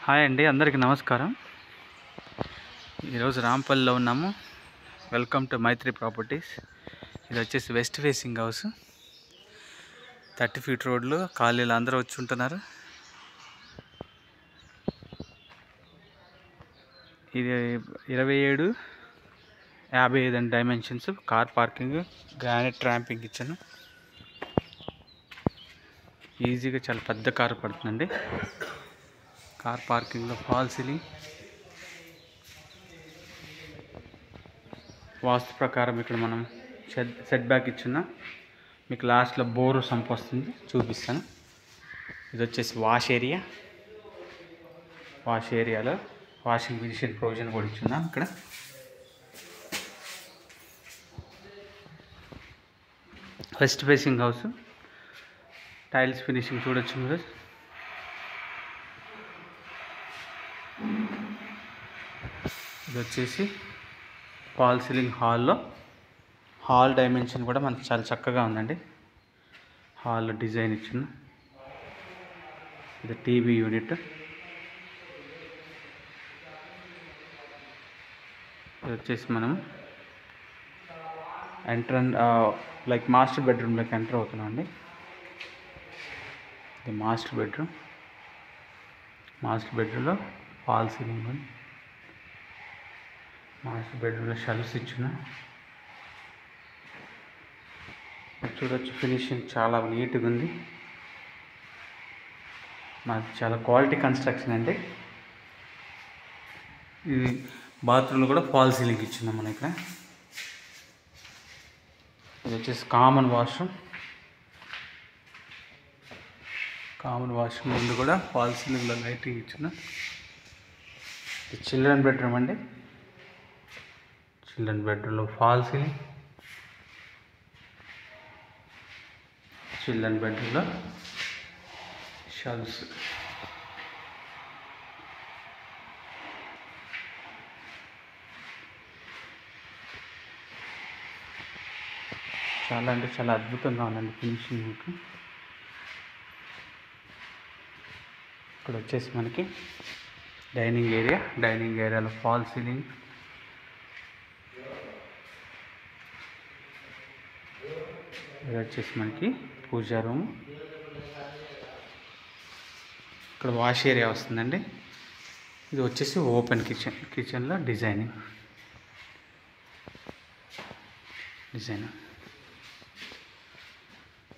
Hi అండి, అందరికీ నమస్కారం. ఈరోజు రాంపల్లిలో ఉన్నాము. Welcome to Maitri properties. ఇది వచ్చేసి వెస్ట్ ఫేసింగ్ హౌస్, 30 ఫీట్ రోడ్లు, ఖాళీలు అందరూ వచ్చి ఉంటున్నారు. ఇది 27-55 అండి dimensions. Car parking, granite ramping ఇచ్చాను. ఈజీగా చాలా పెద్ద కారు పడుతుందండి. కార్ పార్కింగ్లో ఫాల్ సీలింగ్, వాస్తు ప్రకారం ఇక్కడ మనం సెట్ బ్యాక్ ఇచ్చిన మీకు లాస్ట్లో బోరు సంప్ వస్తుంది, చూపిస్తాను. ఇది వచ్చేసి వాష్ ఏరియాలో వాషింగ్ మిషన్ ప్రొవిజన్ కూడా ఇచ్చున్నాం. ఇక్కడ west facing house, tiles finishing చూడొచ్చు మీరు. ఇది వచ్చేసి ఫాల్ సీలింగ్ హాల్ డైమెన్షన్ కూడా మనకు చాలా చక్కగా ఉందండి. హాల్ డిజైన్ ఇచ్చిన ఇది టీవీ యూనిట్. ఇది వచ్చేసి మనం లైక్ మాస్టర్ బెడ్రూమ్లోకి ఎంటర్ అవుతున్నాం అండి. ఇది మాస్టర్ బెడ్రూమ్లో ఫాల్ సీలింగ్, మాస్టర్ బెడ్రూమ్లో షెల్ఫ్స్ ఇచ్చిన చూడొచ్చు. ఫినిషింగ్ చాలా నీట్గా ఉంది. మాది చాలా క్వాలిటీ కన్స్ట్రక్షన్ అండి. ఇది బాత్రూమ్లో కూడా ఫాల్ సీలింగ్ ఇచ్చిందాం మనం ఇక్కడ. ఇది వచ్చేసి కామన్ వాష్రూమ్ ముందు కూడా ఫాల్ సీలింగ్లో లైటింగ్ ఇచ్చిన. ఇది చిల్డ్రన్ బెడ్రూమ్ అండి. చిల్డ్రన్ బెడ్రూమ్లో ఫాల్ సీలింగ్, చిల్డ్రన్ బెడ్రూమ్లో షెల్ఫ్స్. చాలా అంటే చాలా అద్భుతంగా ఉందండి ఫినిషింగ్. మీకు ఇక్కడ వచ్చేసి మనకి డైనింగ్ ఏరియాలో ఫాల్ సీలింగ్, ఇది వచ్చేసి మనకి పూజా రూమ్. ఇక్కడ వాష్ ఏరియా వస్తుందండి. ఇది వచ్చేసి ఓపెన్ కిచెన్లో డిజైన్.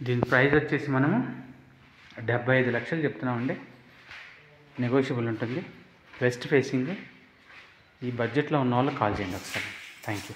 దీని ప్రైస్ వచ్చేసి మనము 75 లక్షలు చెప్తున్నామండి. నెగోషియబుల్ ఉంటుంది. West facing. ఈ బడ్జెట్లో ఉన్న వాళ్ళు కాల్ చేయండి ఒకసారి. Thank you.